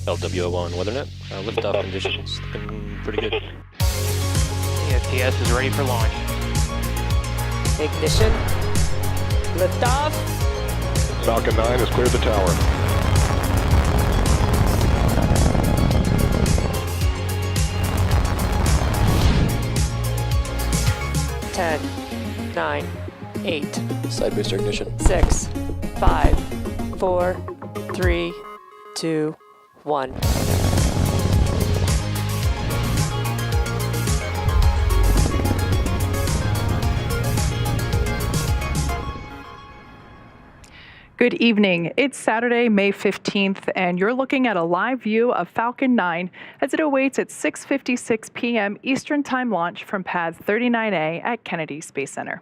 LWO1 WeatherNet. Liftoff conditions looking pretty good. ESPS is ready for launch. Ignition. Liftoff. Falcon 9 has cleared the tower. Ten, 9, 8, Side booster ignition. 6, 5, 4, 3, 2, 1. Good evening. It's Saturday, May 15th, and you're looking at a live view of Falcon 9 as it awaits its 6:56 p.m. Eastern Time launch from Pad 39A at Kennedy Space Center.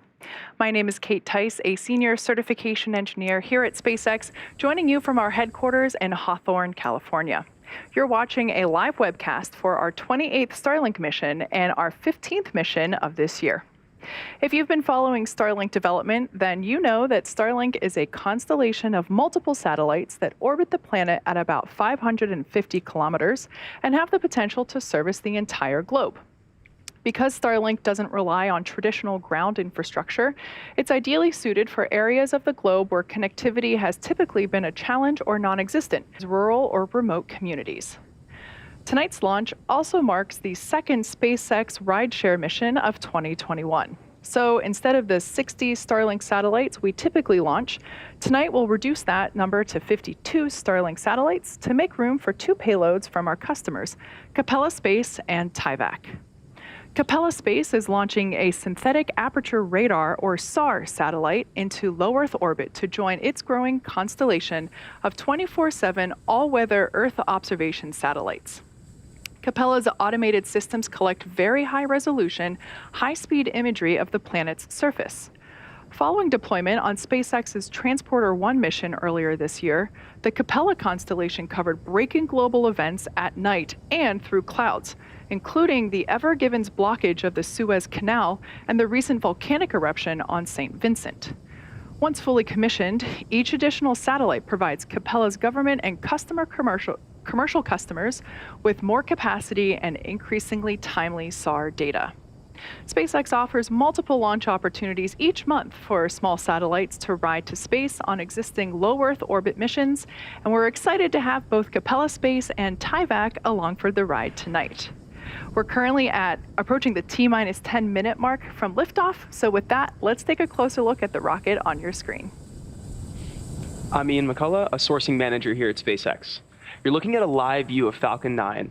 My name is Kate Tice, a senior certification engineer here at SpaceX, joining you from our headquarters in Hawthorne, California. You're watching a live webcast for our 28th Starlink mission and our 15th mission of this year. If you've been following Starlink development, then you know that Starlink is a constellation of multiple satellites that orbit the planet at about 550 kilometers and have the potential to service the entire globe. Because Starlink doesn't rely on traditional ground infrastructure, it's ideally suited for areas of the globe where connectivity has typically been a challenge or non-existent, rural or remote communities. Tonight's launch also marks the second SpaceX rideshare mission of 2021. So instead of the 60 Starlink satellites we typically launch, tonight we'll reduce that number to 52 Starlink satellites to make room for 2 payloads from our customers, Capella Space and Tyvak. Capella Space is launching a synthetic aperture radar, or SAR, satellite into low Earth orbit to join its growing constellation of 24/7 all-weather Earth observation satellites. Capella's automated systems collect very high-resolution, high-speed imagery of the planet's surface. Following deployment on SpaceX's Transporter-1 mission earlier this year, the Capella constellation covered breaking global events at night and through clouds, including the Ever Given's blockage of the Suez Canal and the recent volcanic eruption on St. Vincent. Once fully commissioned, each additional satellite provides Capella's government and commercial customers with more capacity and increasingly timely SAR data. SpaceX offers multiple launch opportunities each month for small satellites to ride to space on existing low Earth orbit missions, and we're excited to have both Capella Space and Tyvak along for the ride tonight. We're currently approaching the T-minus 10-minute mark from liftoff, so with that, let's take a closer look at the rocket on your screen. I'm Ian McCullough, a sourcing manager here at SpaceX. You're looking at a live view of Falcon 9.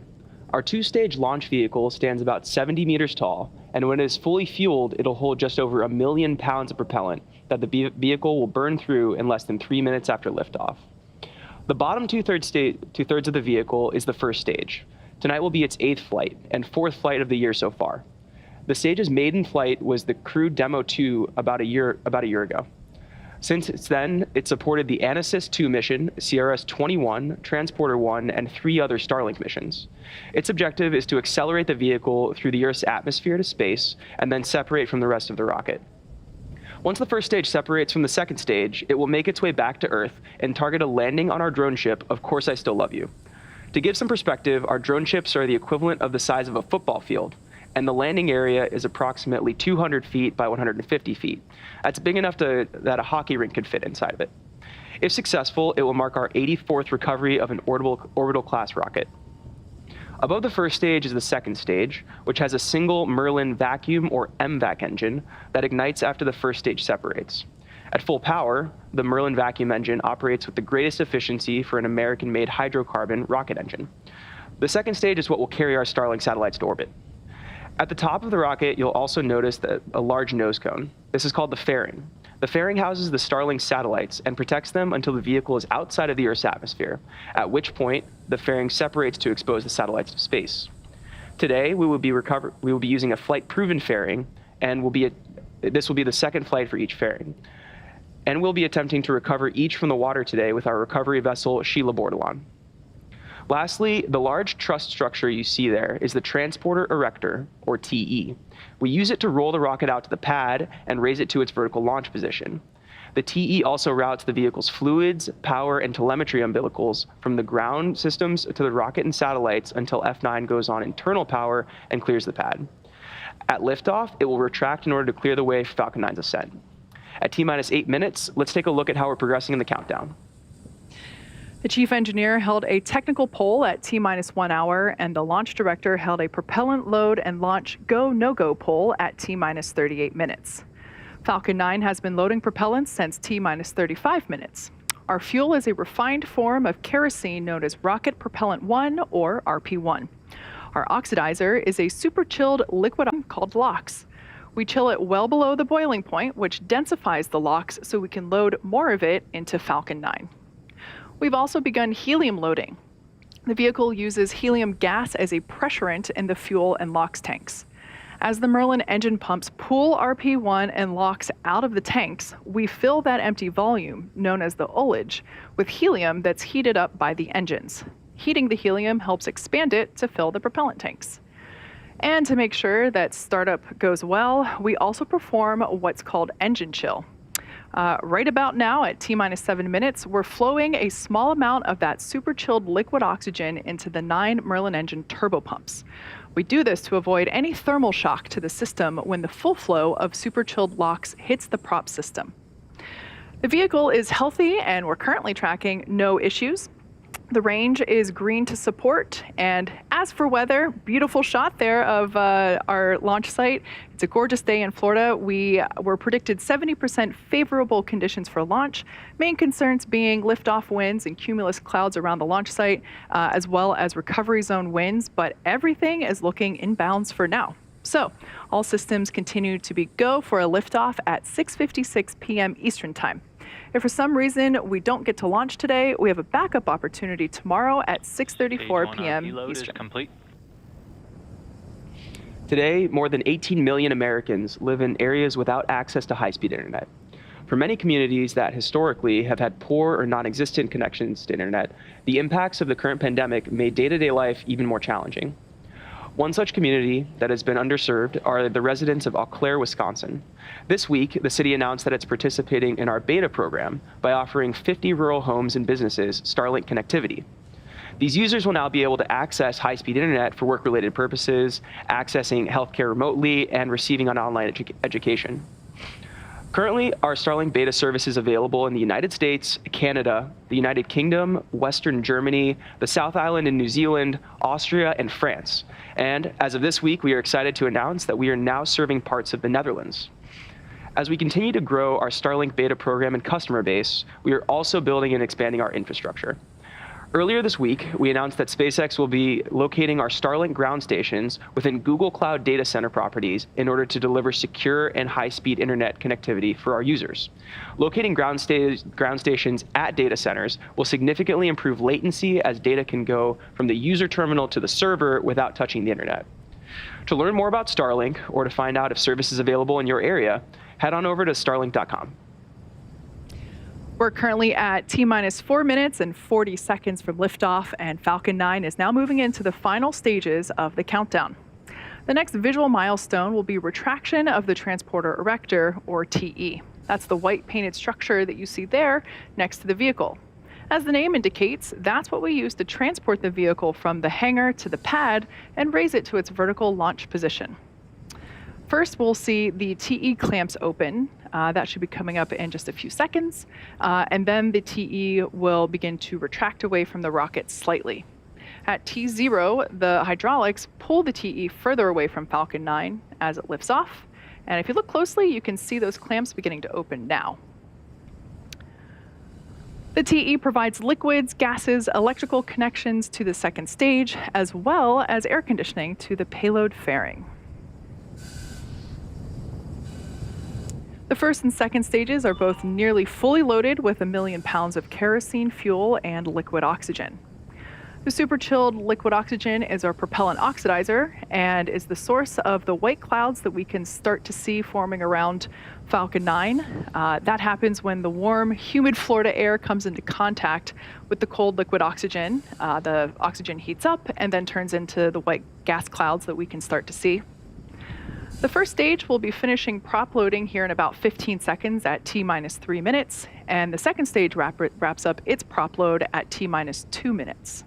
Our 2-stage launch vehicle stands about 70 meters tall, and when it is fully fueled, it'll hold just over 1 million pounds of propellant that the vehicle will burn through in less than 3 minutes after liftoff. The bottom two-thirds of the vehicle is the first stage. Tonight will be its 8th flight and 4th flight of the year so far. The stage's maiden flight was the Crew Demo 2 about a year ago. Since then, it supported the Anasis 2 mission, CRS-21, Transporter-1, and 3 other Starlink missions. Its objective is to accelerate the vehicle through the Earth's atmosphere to space and then separate from the rest of the rocket. Once the first stage separates from the second stage, it will make its way back to Earth and target a landing on our drone ship, Of Course I Still Love You. To give some perspective, our drone ships are the equivalent of the size of a football field, and the landing area is approximately 200 feet by 150 feet. That's big enough that a hockey rink could fit inside of it. If successful, it will mark our 84th recovery of an orbital class rocket. Above the first stage is the second stage, which has a single Merlin vacuum or MVAC engine that ignites after the first stage separates. At full power, the Merlin vacuum engine operates with the greatest efficiency for an American-made hydrocarbon rocket engine. The second stage is what will carry our Starlink satellites to orbit. At the top of the rocket, you'll also notice a large nose cone. This is called the fairing. The fairing houses the Starlink satellites and protects them until the vehicle is outside of the Earth's atmosphere, at which point the fairing separates to expose the satellites to space. Today, we will be using a flight-proven fairing, and this will be the second flight for each fairing. And we'll be attempting to recover each from the water today with our recovery vessel, Sheila Bordelon. Lastly, the large truss structure you see there is the Transporter Erector, or TE. We use it to roll the rocket out to the pad and raise it to its vertical launch position. The TE also routes the vehicle's fluids, power, and telemetry umbilicals from the ground systems to the rocket and satellites until F9 goes on internal power and clears the pad. At liftoff, it will retract in order to clear the way for Falcon 9's ascent. At T-minus 8 minutes, let's take a look at how we're progressing in the countdown. The chief engineer held a technical poll at T-minus 1 hour, and the launch director held a propellant load and launch go, no-go poll at T-minus 38 minutes. Falcon 9 has been loading propellants since T-minus 35 minutes. Our fuel is a refined form of kerosene known as Rocket Propellant 1, or RP1. Our oxidizer is a super chilled liquid called LOX. We chill it well below the boiling point, which densifies the LOX so we can load more of it into Falcon 9. We've also begun helium loading. The vehicle uses helium gas as a pressurant in the fuel and LOX tanks. As the Merlin engine pumps pull RP1 and LOX out of the tanks, we fill that empty volume, known as the ullage, with helium that's heated up by the engines. Heating the helium helps expand it to fill the propellant tanks. And to make sure that startup goes well, we also perform what's called engine chill. Right about now, at T-minus 7 minutes, we're flowing a small amount of that super chilled liquid oxygen into the 9 Merlin engine turbopumps. We do this to avoid any thermal shock to the system when the full flow of super chilled LOX hits the prop system. The vehicle is healthy, and we're currently tracking no issues. The range is green to support, and as for weather, beautiful shot there of our launch site. It's a gorgeous day in Florida. We were predicted 70% favorable conditions for launch, main concerns being liftoff winds and cumulus clouds around the launch site, as well as recovery zone winds, but everything is looking in bounds for now. So all systems continue to be go for a liftoff at 6:56 p.m. Eastern Time. If for some reason we don't get to launch today, we have a backup opportunity tomorrow at 6:34 p.m. Eastern. Complete. Today, more than 18 million Americans live in areas without access to high-speed internet. For many communities that historically have had poor or non-existent connections to internet, the impacts of the current pandemic made day-to-day life even more challenging. One such community that has been underserved are the residents of Eau Claire, Wisconsin. This week, the city announced that it's participating in our beta program by offering 50 rural homes and businesses Starlink connectivity. These users will now be able to access high-speed internet for work-related purposes, accessing healthcare remotely, and receiving an online education. Currently, our Starlink beta service is available in the United States, Canada, the United Kingdom, Western Germany, the South Island in New Zealand, Austria, and France. And as of this week, we are excited to announce that we are now serving parts of the Netherlands. As we continue to grow our Starlink beta program and customer base, we are also building and expanding our infrastructure. Earlier this week, we announced that Spacex will be locating our Starlink ground stations within Google Cloud data center properties in order to deliver secure and high-speed internet connectivity for our users. Locating ground stations at data centers will significantly improve latency, as data can go from the user terminal to the server without touching the internet. To learn more about Starlink or to find out if service is available in your area, head on over to starlink.com. We're currently at T-minus 4 minutes and 40 seconds from liftoff, and Falcon 9 is now moving into the final stages of the countdown. The next visual milestone will be retraction of the transporter erector, or TE. That's the white painted structure that you see there next to the vehicle. As the name indicates, that's what we use to transport the vehicle from the hangar to the pad and raise it to its vertical launch position. First, we'll see the TE clamps open. That should be coming up in just a few seconds. And then the TE will begin to retract away from the rocket slightly. At T0, the hydraulics pull the TE further away from Falcon 9 as it lifts off. And if you look closely, you can see those clamps beginning to open now. The TE provides liquids, gases, electrical connections to the second stage, as well as air conditioning to the payload fairing. The first and second stages are both nearly fully loaded with 1 million pounds of kerosene fuel and liquid oxygen. The super chilled liquid oxygen is our propellant oxidizer and is the source of the white clouds that we can start to see forming around Falcon 9. That happens when the warm, humid Florida air comes into contact with the cold liquid oxygen. The oxygen heats up and then turns into the white gas clouds that we can start to see. The first stage will be finishing prop loading here in about 15 seconds at T-minus 3 minutes, and the second stage wraps up its prop load at T-minus 2 minutes.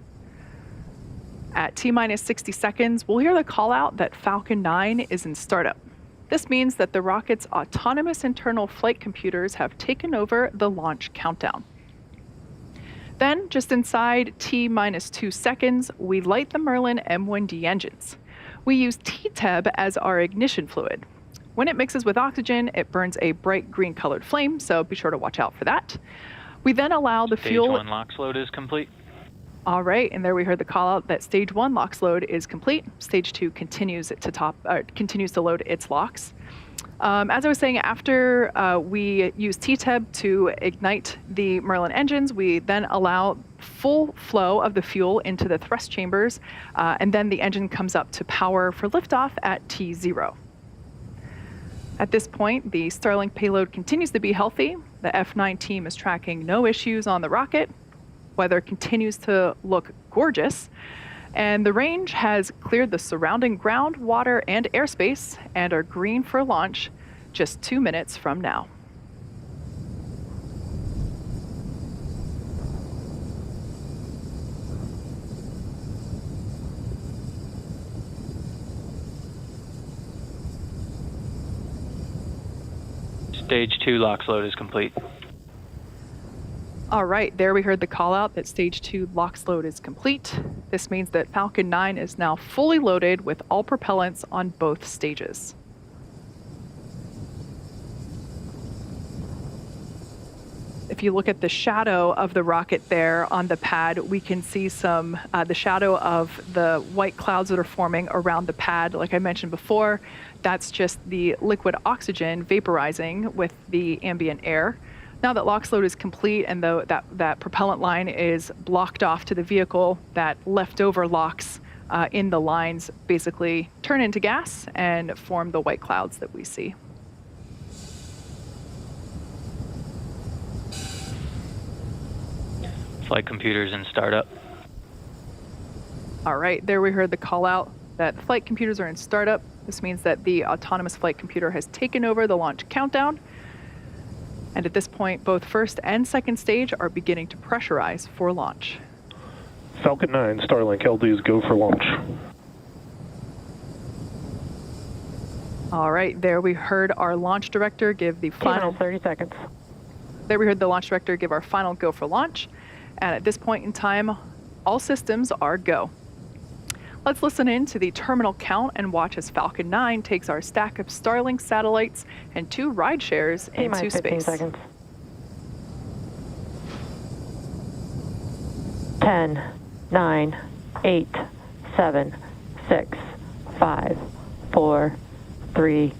At T-minus 60 seconds, we'll hear the call out that Falcon 9 is in startup. This means that the rocket's autonomous internal flight computers have taken over the launch countdown. Then, just inside T-minus 2 seconds, we light the Merlin M1D engines. We use TTEB as our ignition fluid. When it mixes with oxygen, it burns a bright green colored flame, so be sure to watch out for that. We then allow the fuel... Stage 1 LOX load is complete. All right, and there we heard the call out that stage 1 LOX load is complete. Stage 2 continues to load its LOX. As I was saying, after we use TTEB to ignite the Merlin engines, we then allow full flow of the fuel into the thrust chambers, and then the engine comes up to power for liftoff at T0. At this point, the Starlink payload continues to be healthy. The F9 team is tracking no issues on the rocket. Weather continues to look gorgeous, and the range has cleared the surrounding ground, water, and airspace and are green for launch just 2 minutes from now. Stage 2 LOX load is complete. All right, there we heard the call out that stage 2 LOX load is complete. This means that Falcon 9 is now fully loaded with all propellants on both stages. If you look at the shadow of the rocket there on the pad, we can see the shadow of the white clouds that are forming around the pad. Like I mentioned before, that's just the liquid oxygen vaporizing with the ambient air. Now that LOX load is complete and that propellant line is blocked off to the vehicle, that leftover LOX in the lines basically turn into gas and form the white clouds that we see. Flight computers in startup. All right, there we heard the call out that the flight computers are in startup. This means that the autonomous flight computer has taken over the launch countdown. And at this point, both first and second stage are beginning to pressurize for launch. Falcon 9, Starlink LDs go for launch. All right, there we heard our launch director give the final 30 seconds. There we heard the launch director give our final go for launch. And at this point in time, all systems are go. Let's listen in to the terminal count and watch as Falcon 9 takes our stack of Starlink satellites and 2 ride shares into space. 15 seconds. 10, 9, 8, 7, 6, 5, 4, 3,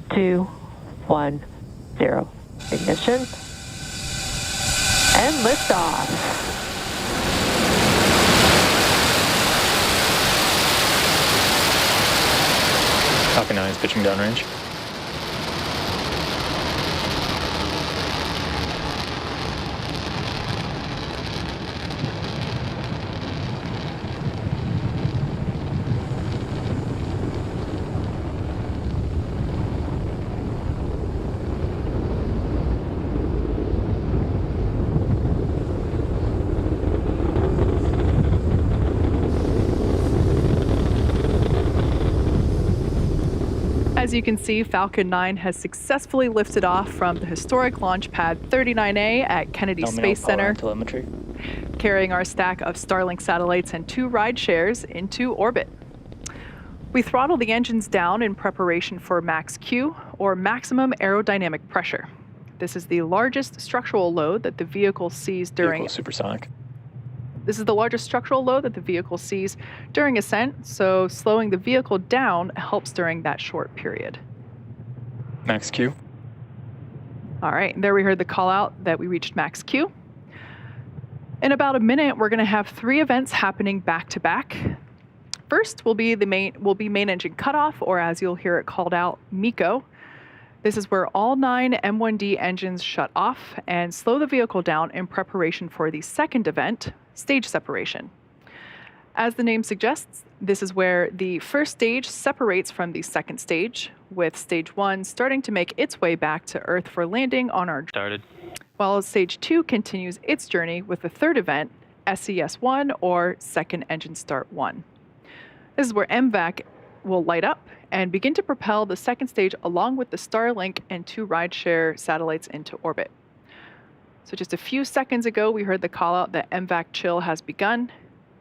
2, 1, 0. Ignition. And liftoff. Falcon 9 is pitching downrange. As you can see, Falcon 9 has successfully lifted off from the historic launch pad 39A at Kennedy Space Center, telemetry. carrying our stack of Starlink satellites and 2 ride shares into orbit. We throttle the engines down in preparation for max Q, or maximum aerodynamic pressure. This is the largest structural load that the vehicle sees during... Vehicle supersonic. This is the largest structural load that the vehicle sees during ascent, so slowing the vehicle down helps during that short period. Max Q. All right, there we heard the call out that we reached max Q. In about a minute, we're going to have 3 events happening back to back. First will be main engine cutoff, or as you'll hear it called out, MECO. This is where all 9 M1D engines shut off and slow the vehicle down in preparation for the second event, stage separation. As the name suggests, this is where the first stage separates from the second stage, with stage 1 starting to make its way back to Earth for landing on our Started. while stage 2 continues its journey with the third event, SES-1 or Second Engine Start 1. This is where MVAC will light up and begin to propel the second stage along with the Starlink and 2 rideshare satellites into orbit. So just a few seconds ago, we heard the call out that MVAC chill has begun.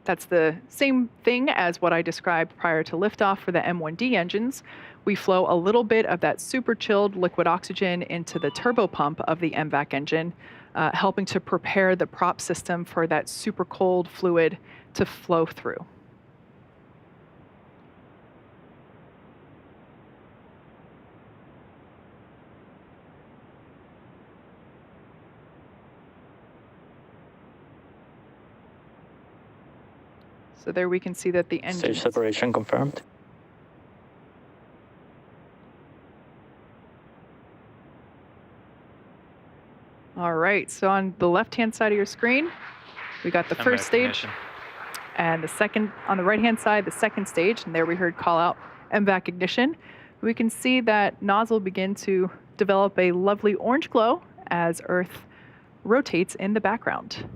That's the same thing as what I described prior to liftoff for the M1D engines. We flow a little bit of that super chilled liquid oxygen into the turbopump of the MVAC engine, helping to prepare the prop system for that super cold fluid to flow through. So there we can see that the engine. Stage separation confirmed. All right, so on the left-hand side of your screen, we got the first stage, Ignition. and the second, on the right-hand side, the second stage, and there we heard call out MVAC ignition. We can see that nozzle begin to develop a lovely orange glow as Earth rotates in the background.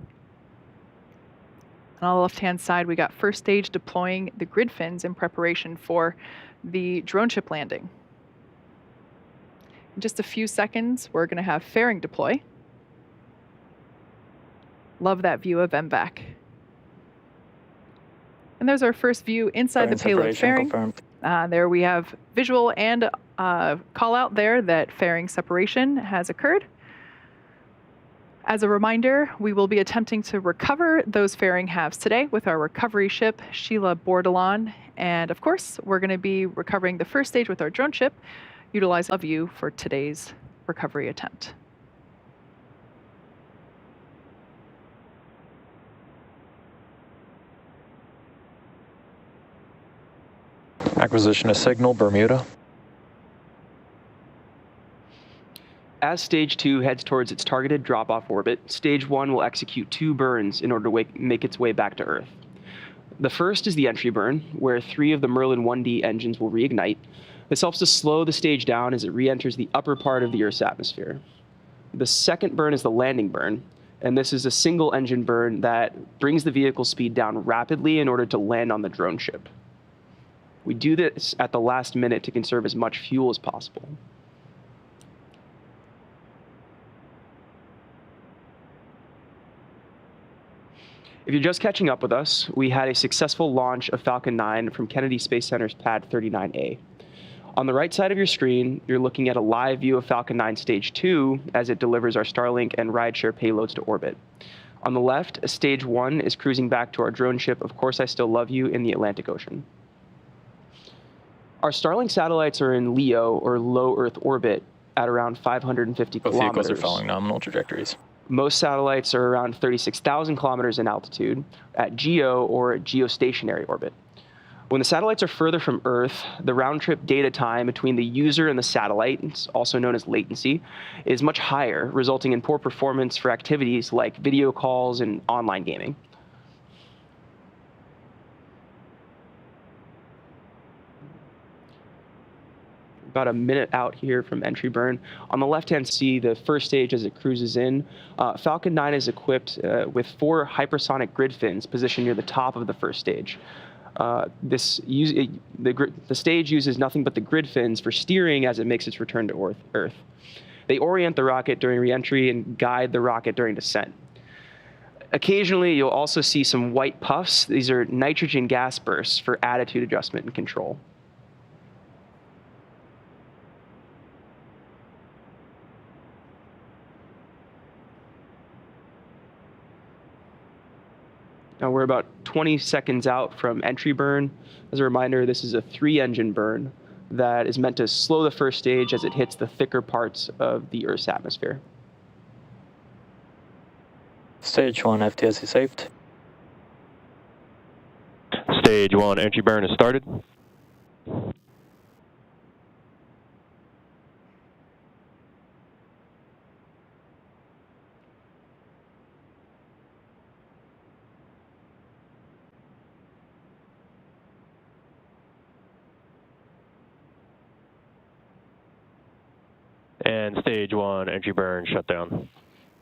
And on the left-hand side, we got first stage deploying the grid fins in preparation for the drone ship landing. In just a few seconds, we're going to have fairing deploy. Love that view of MVAC. And there's our first view inside the payload fairing. Confirmed. There we have visual and call out there that fairing separation has occurred. As a reminder, we will be attempting to recover those fairing halves today with our recovery ship, Sheila Bordelon. And of course, we're going to be recovering the first stage with our drone ship, utilizing a view for today's recovery attempt. Acquisition of signal, Bermuda. As Stage 2 heads towards its targeted drop-off orbit, Stage 1 will execute 2 burns in order to make its way back to Earth. The first is the entry burn, where 3 of the Merlin 1D engines will reignite. This helps to slow the stage down as it re-enters the upper part of the Earth's atmosphere. The second burn is the landing burn, and this is a single engine burn that brings the vehicle's speed down rapidly in order to land on the drone ship. We do this at the last minute to conserve as much fuel as possible. If you're just catching up with us, we had a successful launch of Falcon 9 from Kennedy Space Center's Pad 39A. On the right side of your screen, you're looking at a live view of Falcon 9 Stage 2 as it delivers our Starlink and rideshare payloads to orbit. On the left, Stage 1 is cruising back to our drone ship, Of Course I Still Love You, in the Atlantic Ocean. Our Starlink satellites are in LEO, or low Earth orbit, at around 550 Both kilometers. vehicles are following nominal trajectories. Most satellites are around 36,000 kilometers in altitude at GEO or geostationary orbit. When the satellites are further from Earth, the round-trip data time between the user and the satellite, it's also known as latency, is much higher, resulting in poor performance for activities like video calls and online gaming. About a minute out here from entry burn. On the left-hand see the first stage as it cruises in. Falcon 9 is equipped with 4 hypersonic grid fins positioned near the top of the first stage. The stage uses nothing but the grid fins for steering as it makes its return to Earth. They orient the rocket during re-entry and guide the rocket during descent. Occasionally, you'll also see some white puffs. These are nitrogen gas bursts for attitude adjustment and control. Now we're about 20 seconds out from entry burn. As a reminder, this is a 3-engine burn that is meant to slow the first stage as it hits the thicker parts of the Earth's atmosphere. Stage 1 FTS is saved. Stage 1 entry burn is started. And stage 1 entry burn shut down.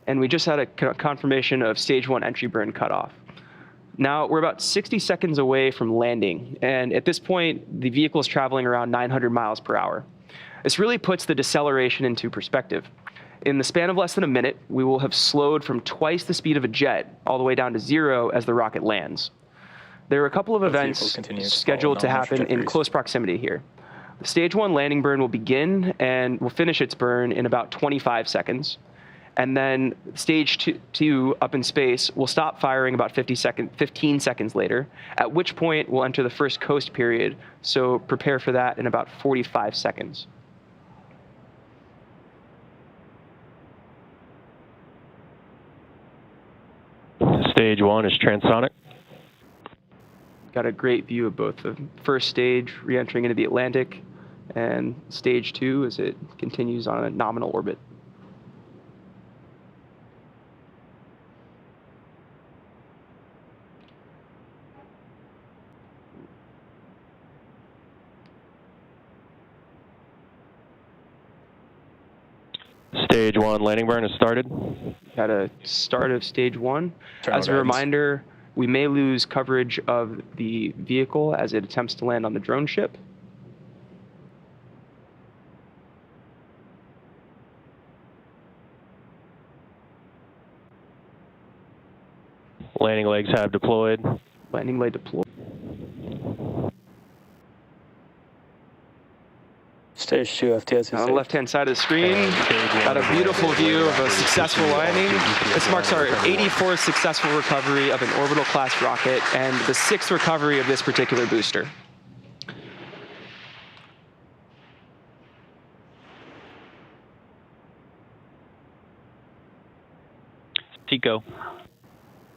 And we just had a confirmation of stage 1 entry burn cutoff. Now we're about 60 seconds away from landing, and at this point, the vehicle is traveling around 900 miles per hour. This really puts the deceleration into perspective. In the span of less than a minute, we will have slowed from twice the speed of a jet all the way down to 0 as the rocket lands. There are a couple of events scheduled to happen in close proximity here. The stage 1 landing burn will begin and will finish its burn in about 25 seconds. And then stage two up in space will stop firing about 15 seconds later, at which point we'll enter the first coast period. So prepare for that in about 45 seconds. Stage 1 is transonic. Got a great view of both the first stage re-entering into the Atlantic and stage 2 as it continues on a nominal orbit. Stage 1 landing burn has started. Got a start of stage 1. As a reminder, we may lose coverage of the vehicle as it attempts to land on the drone ship. Landing legs have deployed. Landing leg deployed. Stage 2 FTS. On the left-hand side of the screen, got a beautiful view of a successful landing. This marks our 84th successful recovery of an orbital-class rocket and the 6th recovery of this particular booster. SECO.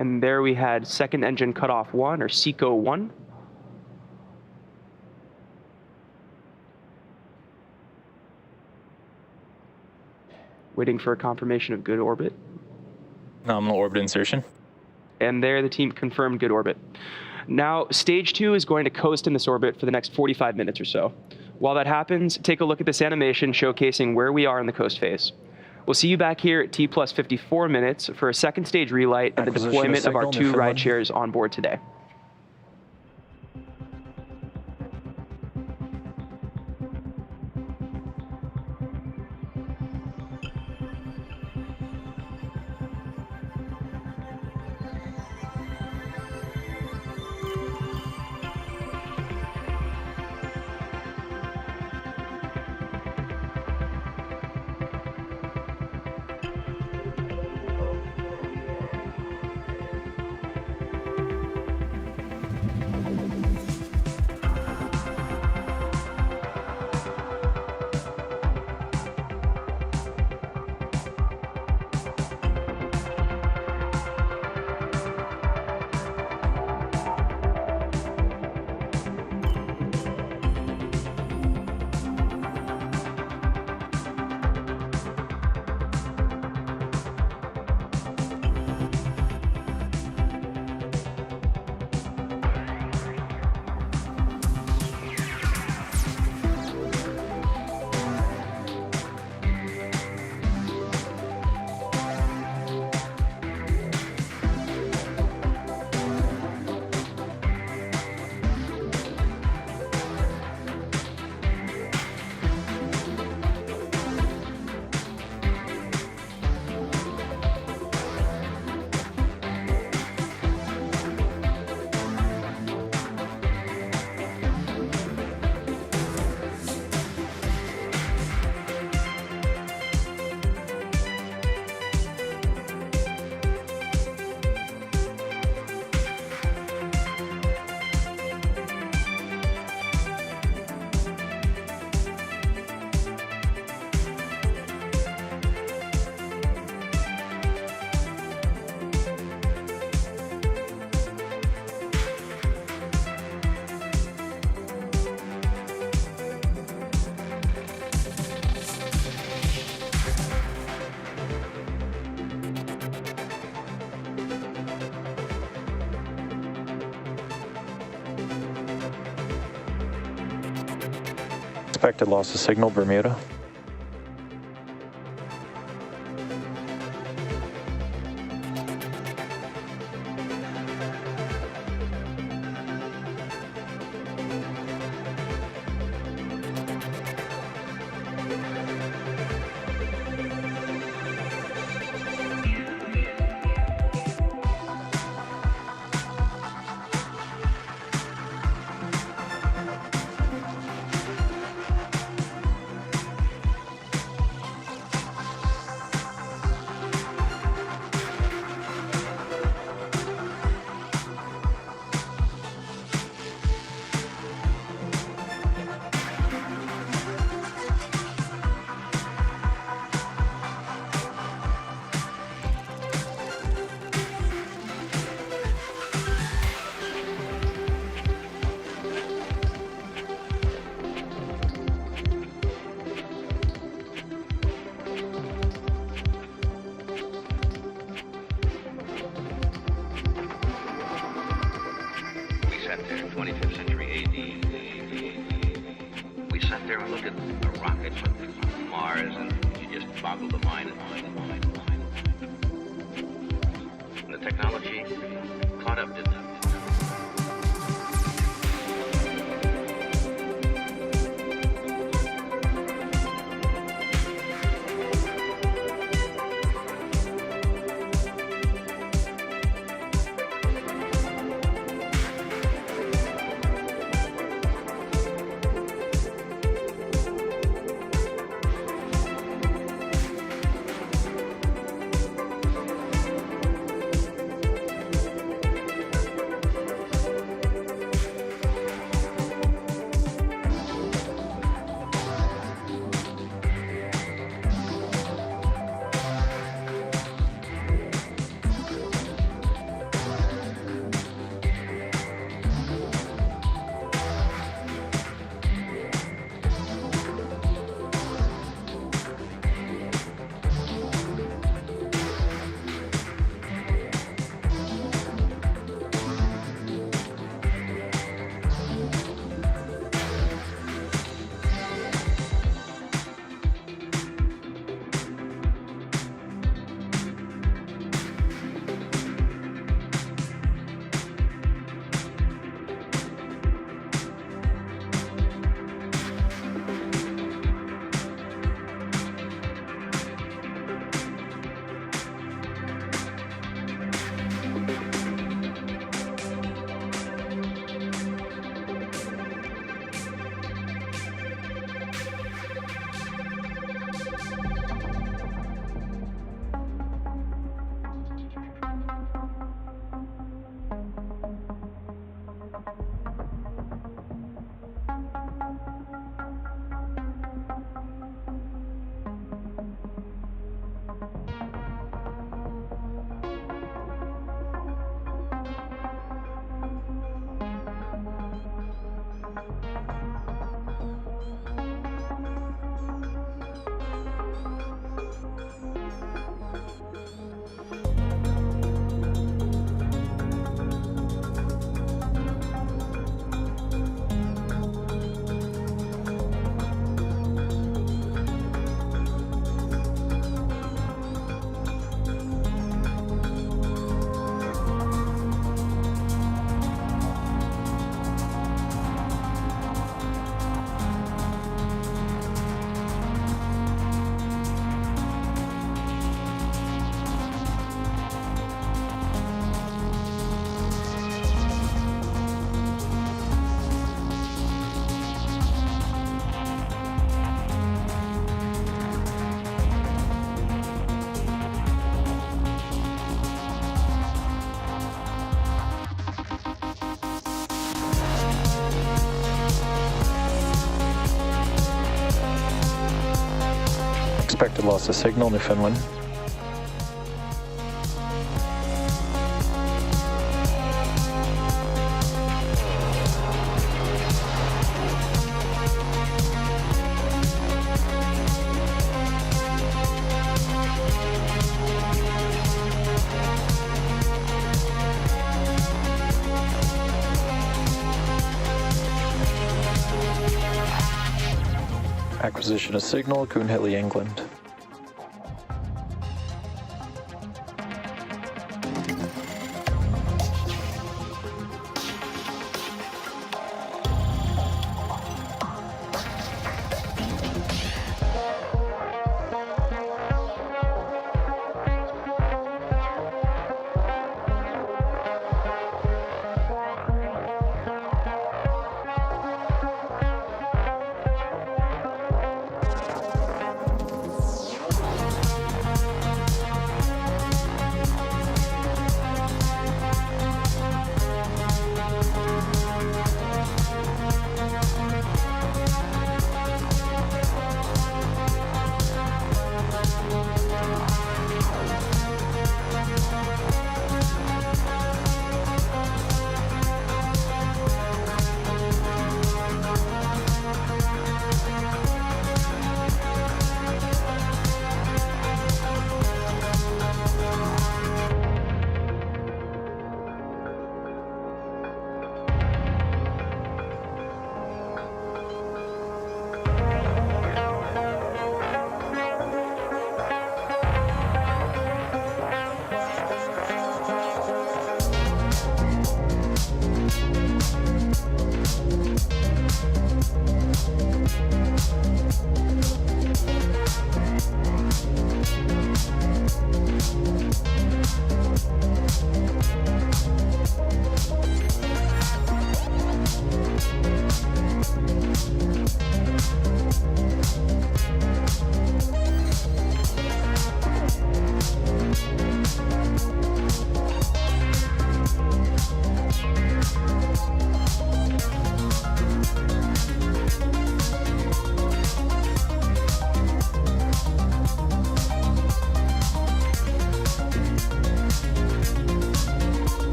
And there we had second engine cutoff 1, or SECO 1. Waiting for a confirmation of good orbit. Nominal orbit insertion. And there the team confirmed good orbit. Now, stage 2 is going to coast in this orbit for the next 45 minutes or so. While that happens, take a look at this animation showcasing where we are in the coast phase. We'll see you back here at T plus 54 minutes for a second stage relight and the deployment of our 2 ride shares on board today. Expected loss of signal, Bermuda. there and look at a rocket from Mars, and you just boggle the mind. And the technology caught up, didn't it? Expected loss of signal, Newfoundland. Acquisition of signal, Coonhilly, England.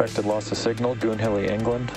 Detected loss of signal, Goonhilly, England.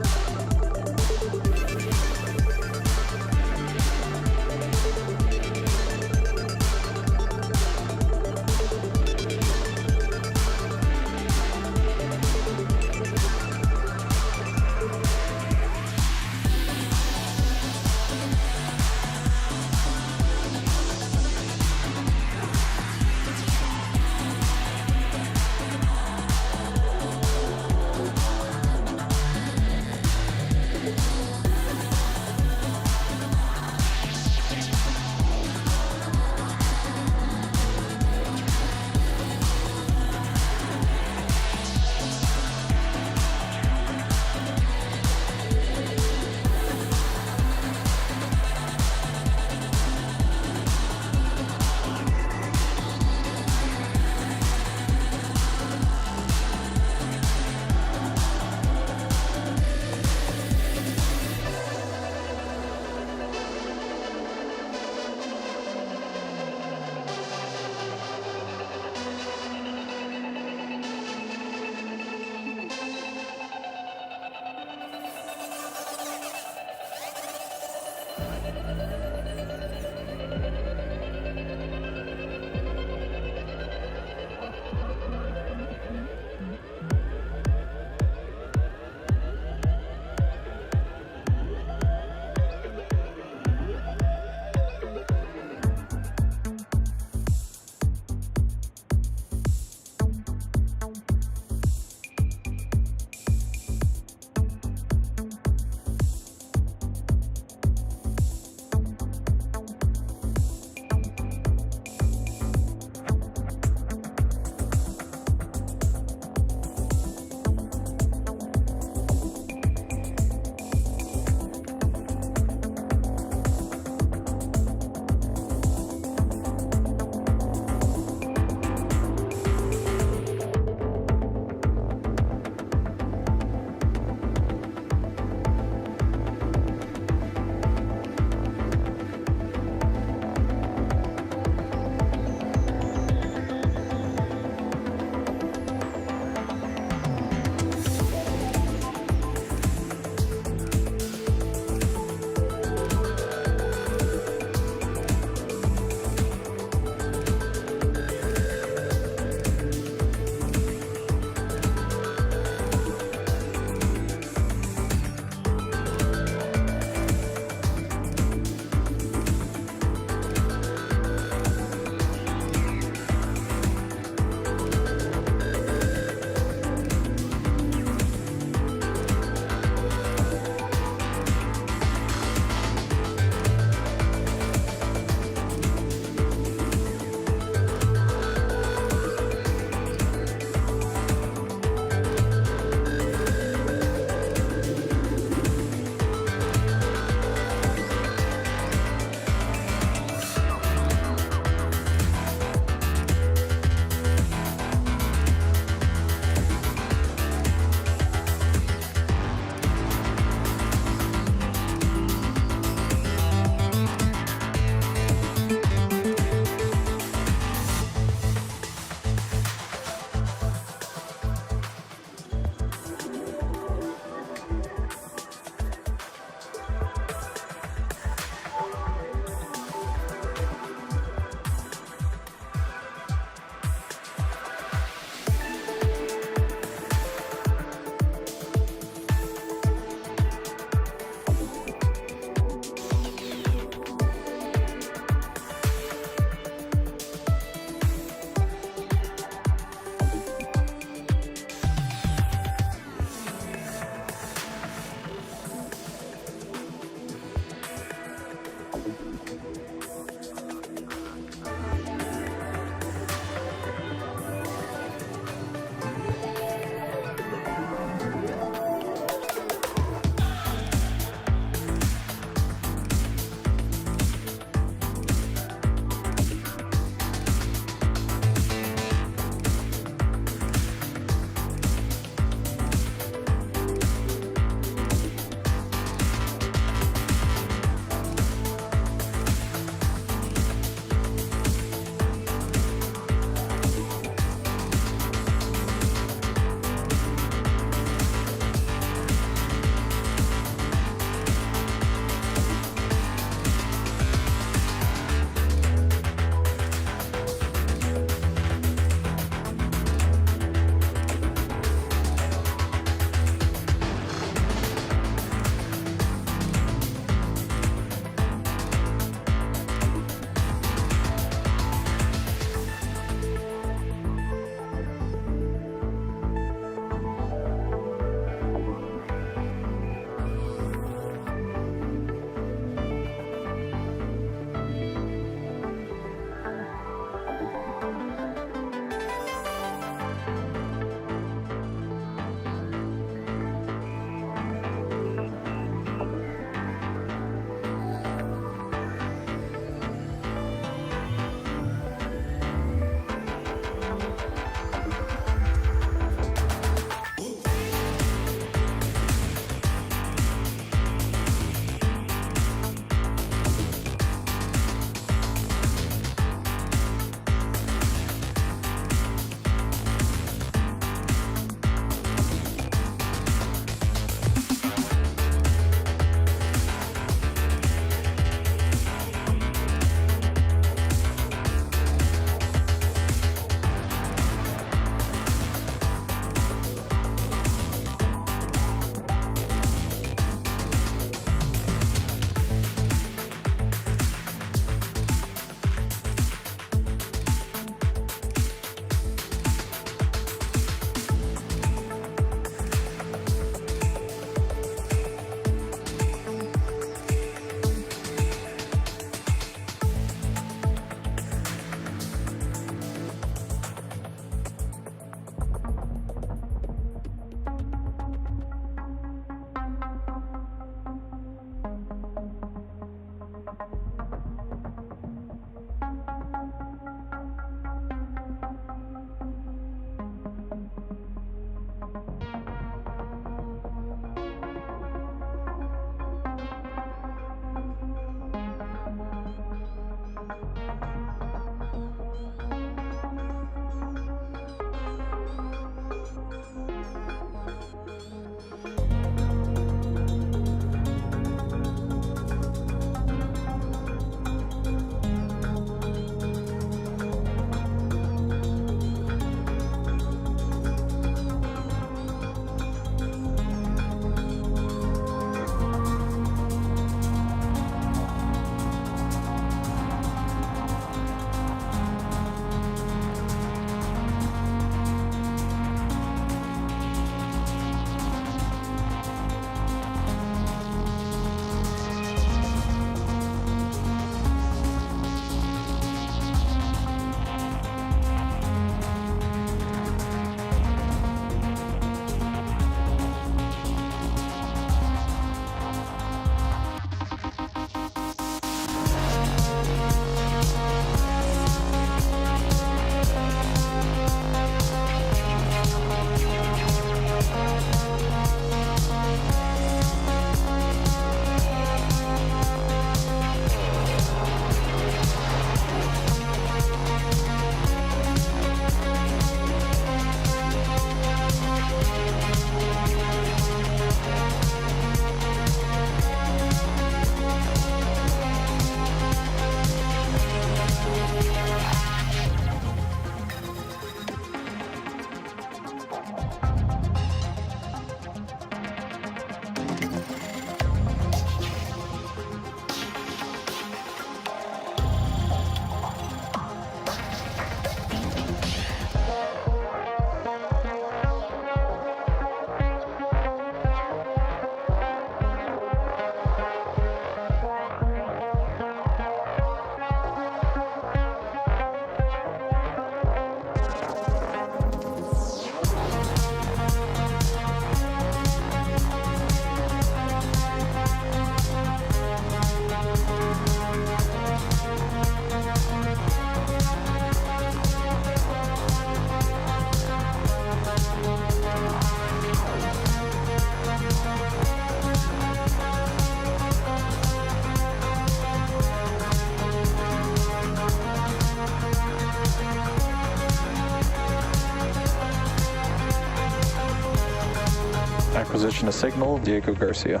Acquisition of signal, Diego Garcia.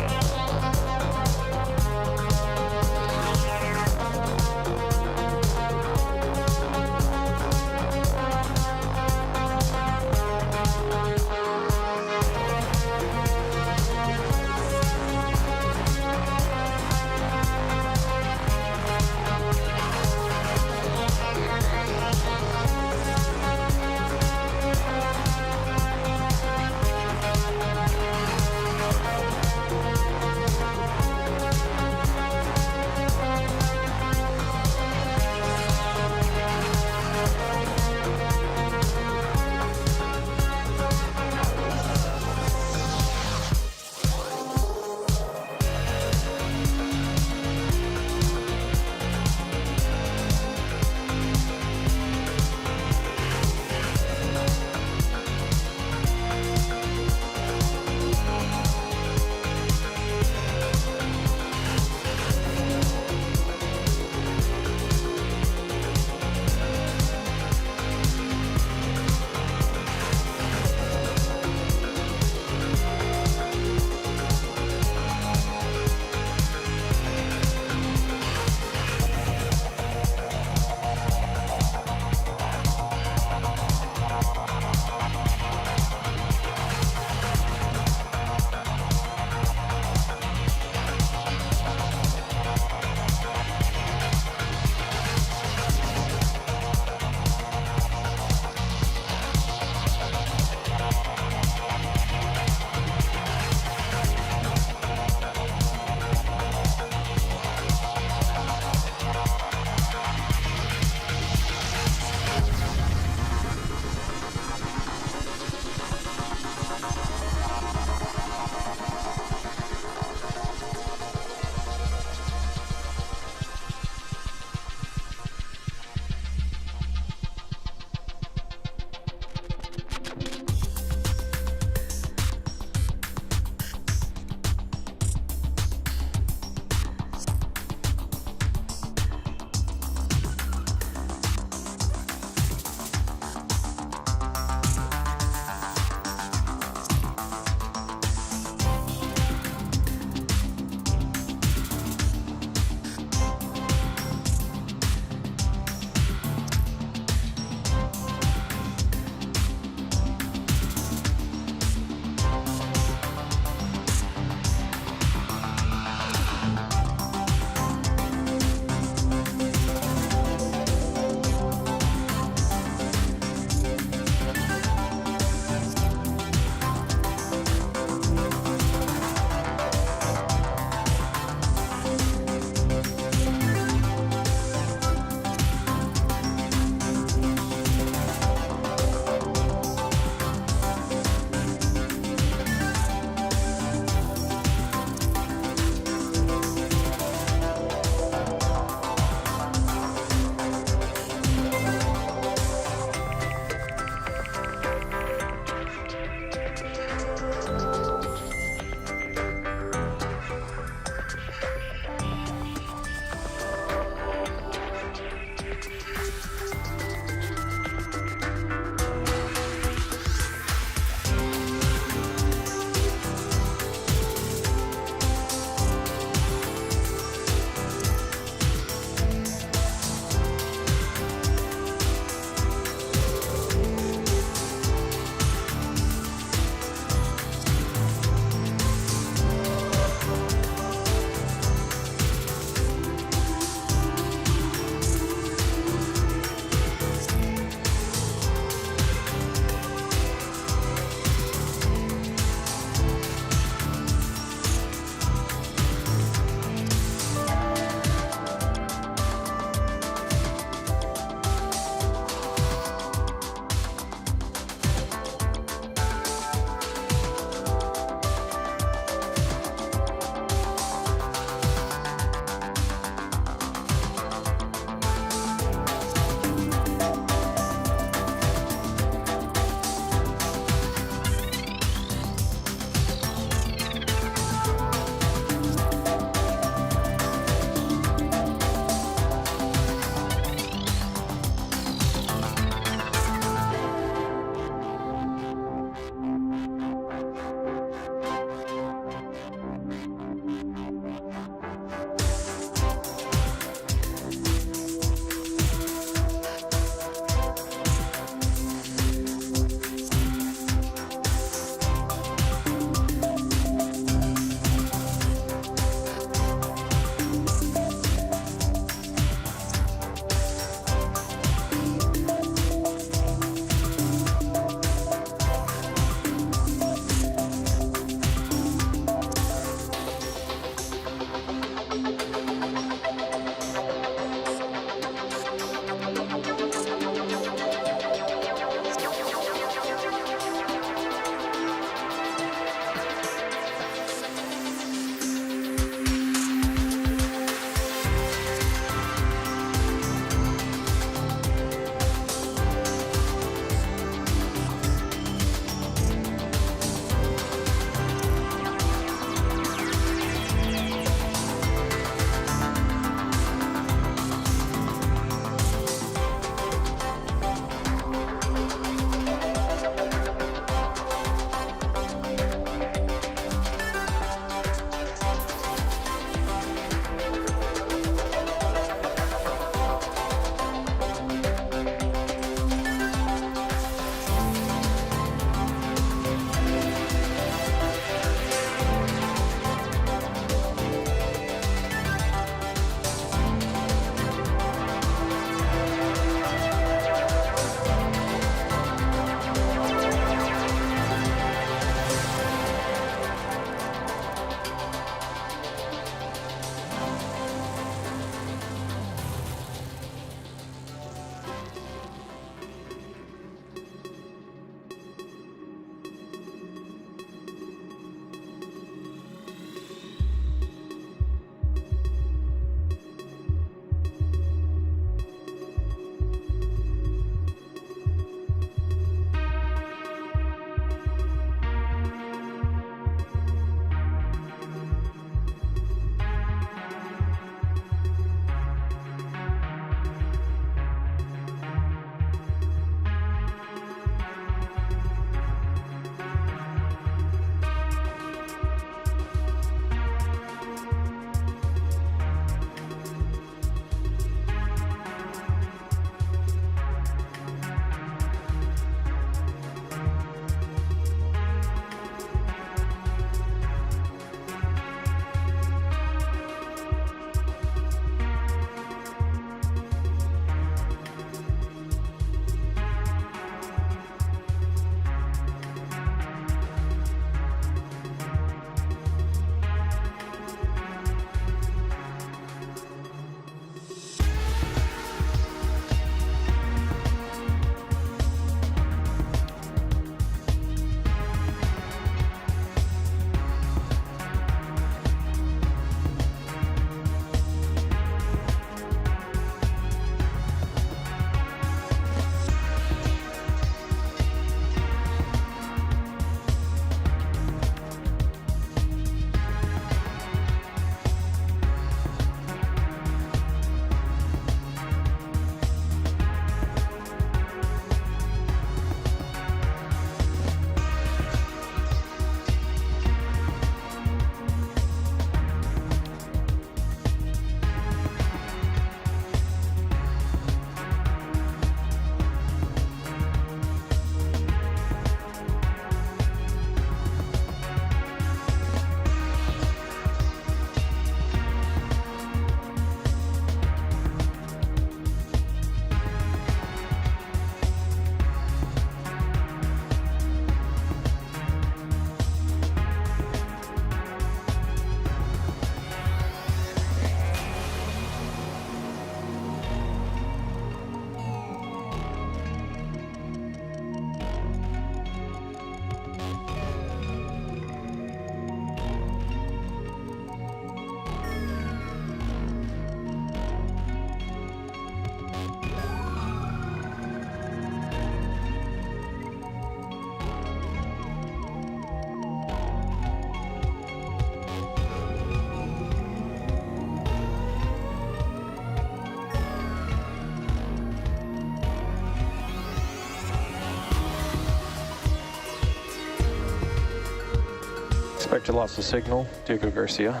Expected loss of signal, Diego Garcia.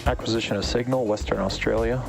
Acquisition of signal, Western Australia.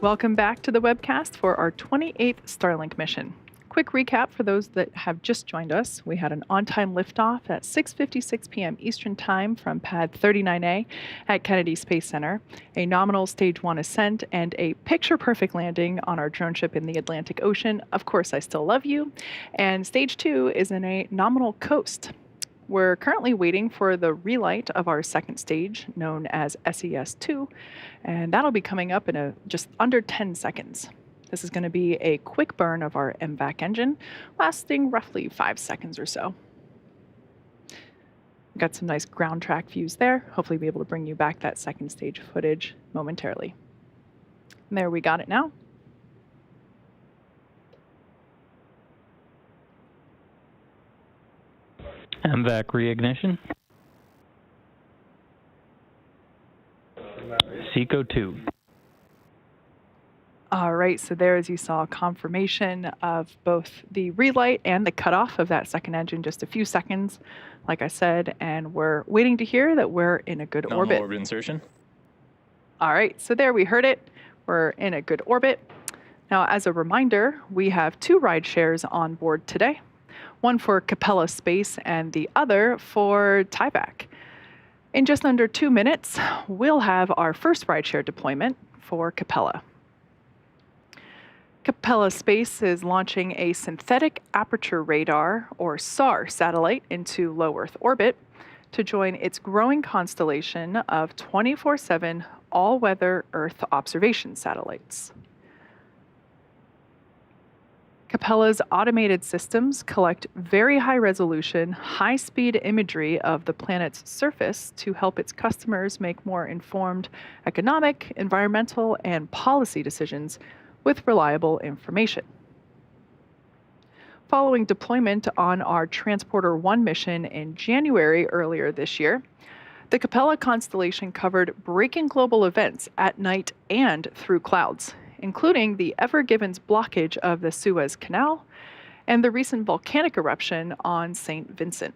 Welcome back to the webcast for our 28th Starlink mission. Quick recap for those that have just joined us. We had an on-time liftoff at 6:56 p.m. Eastern Time from pad 39A at Kennedy Space Center, a nominal stage 1 ascent, and a picture-perfect landing on our drone ship in the Atlantic Ocean. Of course, I still love you. And stage 2 is in a nominal coast. We're currently waiting for the relight of our second stage, known as SES-2, and that'll be coming up in just under 10 seconds. This is going to be a quick burn of our MVAC engine, lasting roughly 5 seconds or so. Got some nice ground track views there. Hopefully be able to bring you back that second stage footage momentarily. And there, we got it now. MVAC reignition. SECO 2. All right, so there, as you saw, confirmation of both the relight and the cutoff of that second engine, just a few seconds, like I said, and we're waiting to hear that we're in a good orbit. Orbit insertion. All right, so there, we heard it. We're in a good orbit. Now, as a reminder, we have 2 ride shares on board today, one for Capella Space and the other for Tyvek. In just under 2 minutes, we'll have our first rideshare deployment for Capella. Capella Space is launching a synthetic aperture radar, or SAR, satellite into low Earth orbit to join its growing constellation of 24/7 all-weather Earth observation satellites. Capella's automated systems collect very high-resolution, high-speed imagery of the planet's surface to help its customers make more informed economic, environmental, and policy decisions with reliable information. Following deployment on our Transporter 1 mission in January earlier this year, the Capella constellation covered breaking global events at night and through clouds, including the Ever Given's blockage of the Suez Canal and the recent volcanic eruption on St. Vincent.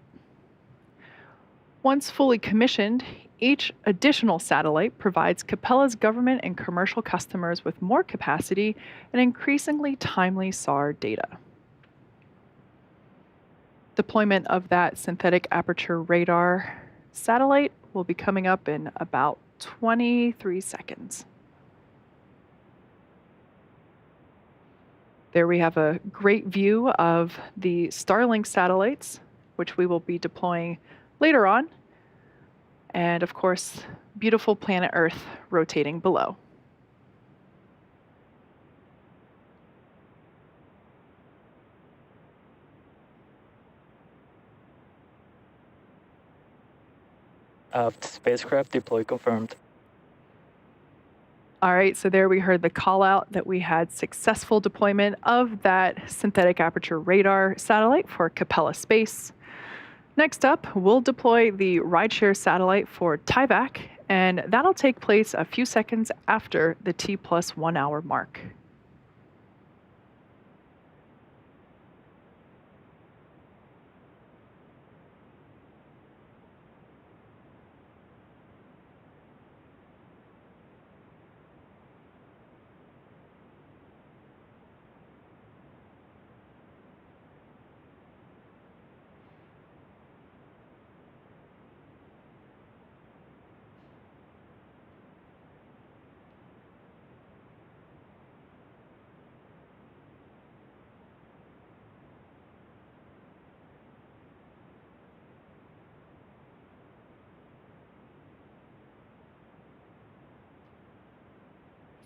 Once fully commissioned, each additional satellite provides Capella's government and commercial customers with more capacity and increasingly timely SAR data. Deployment of that synthetic aperture radar satellite will be coming up in about 23 seconds. There we have a great view of the Starlink satellites, which we will be deploying later on. And of course, beautiful planet Earth rotating below. Spacecraft deploy confirmed. All right, so there we heard the call out that we had successful deployment of that synthetic aperture radar satellite for Capella Space. Next up, we'll deploy the rideshare satellite for Tyvek, and that'll take place a few seconds after the T+1 hour mark.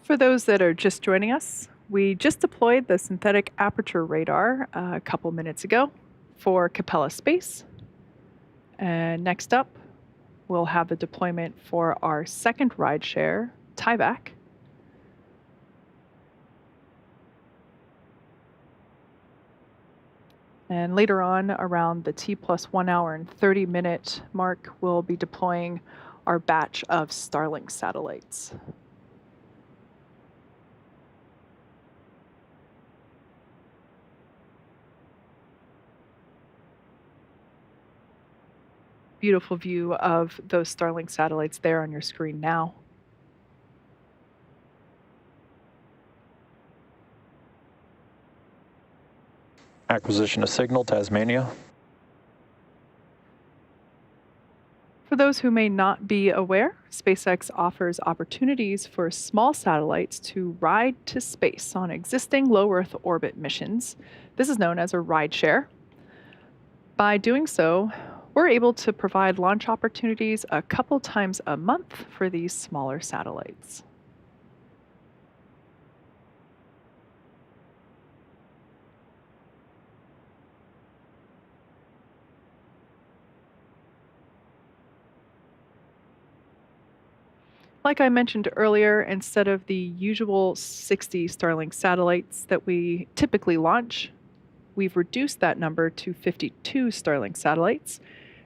For those that are just joining us, we just deployed the synthetic aperture radar a couple minutes ago for Capella Space. And next up, we'll have the deployment for our second rideshare, Tyvek. And later on, around the T+1 hour and 30-minute mark, we'll be deploying our batch of Starlink satellites. Beautiful view of those Starlink satellites there on your screen now. Acquisition of signal, Tasmania. For those who may not be aware, SpaceX offers opportunities for small satellites to ride to space on existing low Earth orbit missions. This is known as a rideshare. By doing so, we're able to provide launch opportunities a couple times a month for these smaller satellites. Like I mentioned earlier, instead of the usual 60 Starlink satellites that we typically launch, we've reduced that number to 52 Starlink satellites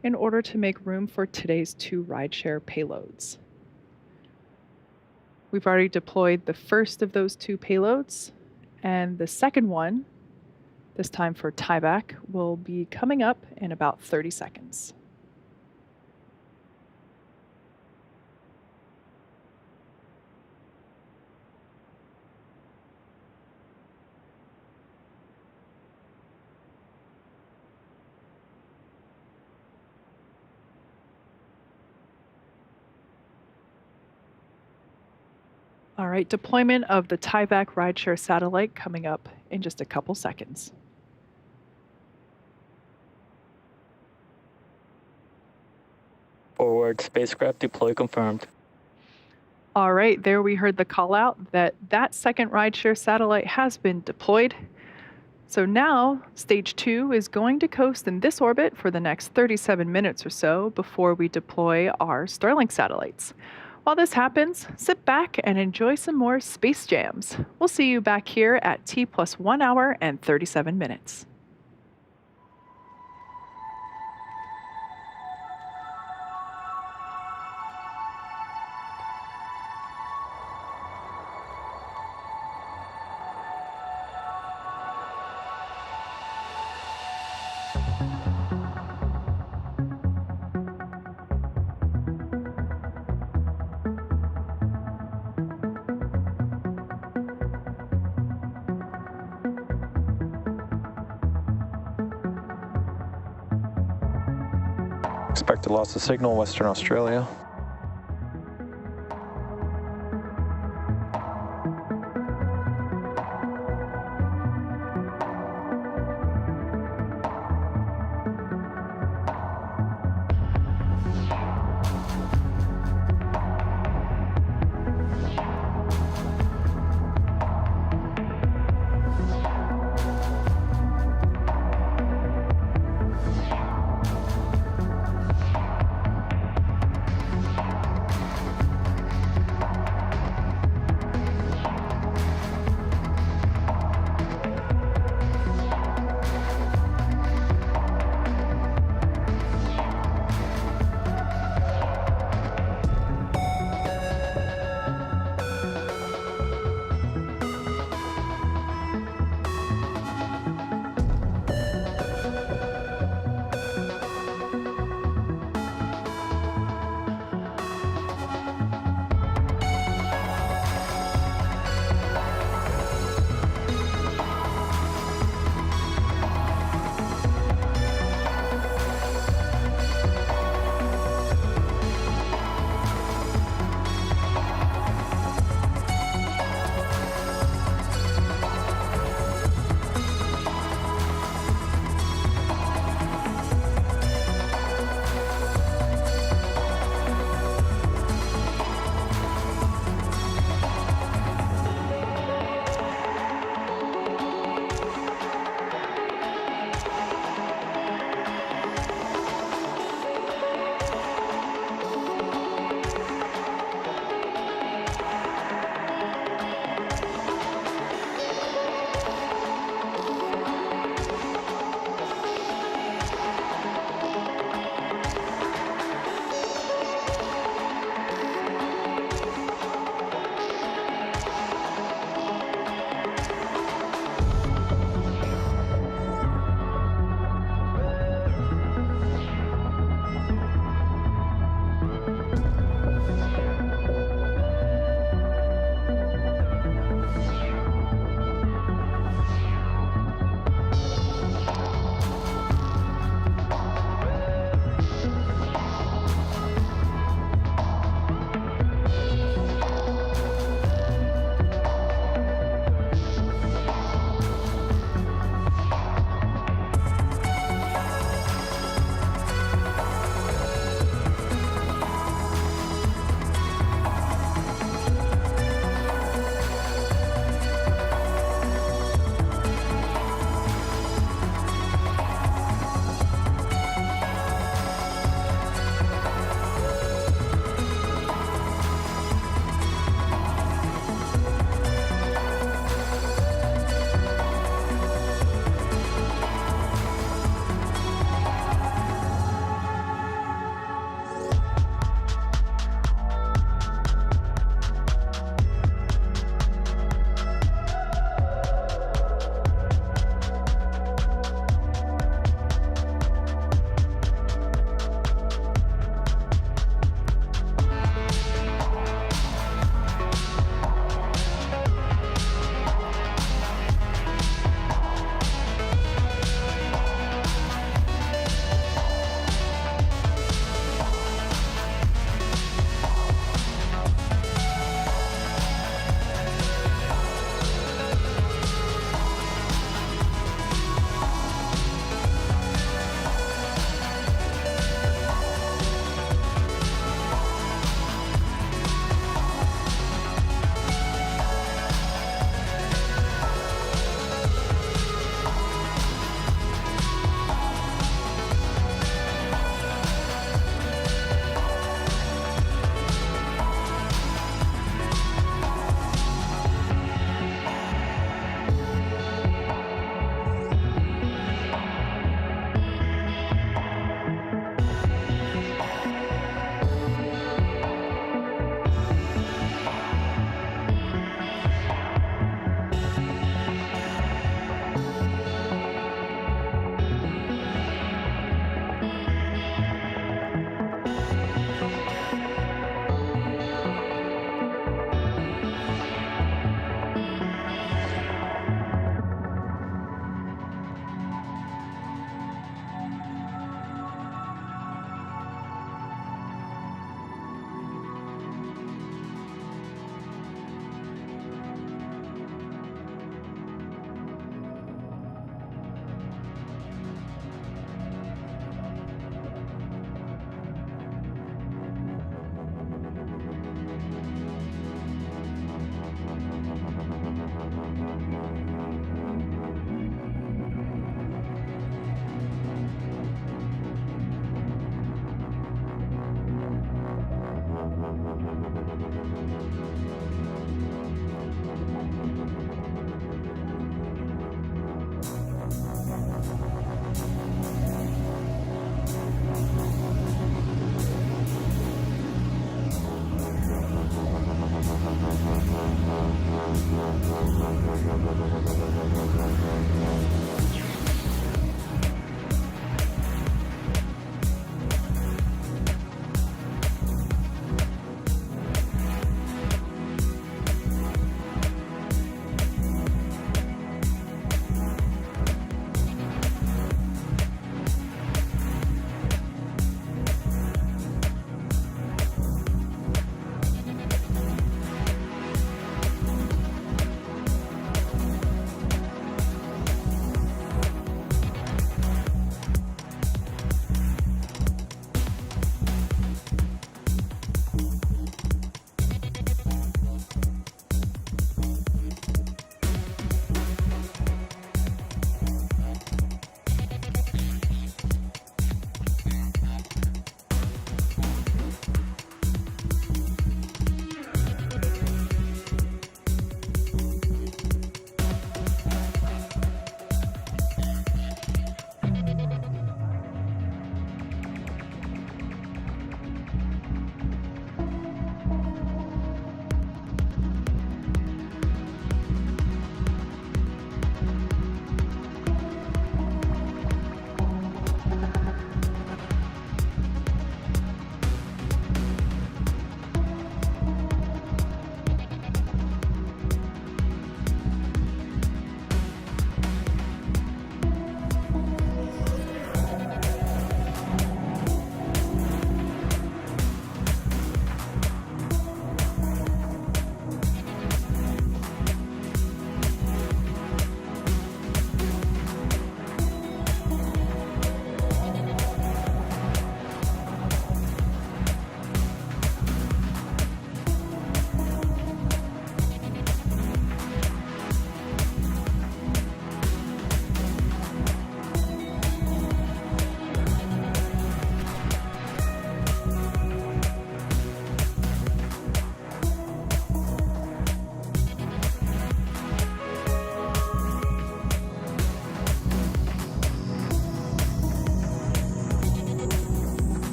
in order to make room for today's 2 rideshare payloads. We've already deployed the first of those 2 payloads, and the second one, this time for Tyvek, will be coming up in about 30 seconds. All right, deployment of the Tyvak rideshare satellite coming up in just a couple seconds. Forward, spacecraft deploy confirmed. All right, there we heard the call out that second rideshare satellite has been deployed. So now, stage 2 is going to coast in this orbit for the next 37 minutes or so before we deploy our Starlink satellites. While this happens, sit back and enjoy some more space jams. We'll see you back here at T+1 hour and 37 minutes. Expected loss of signal, Western Australia.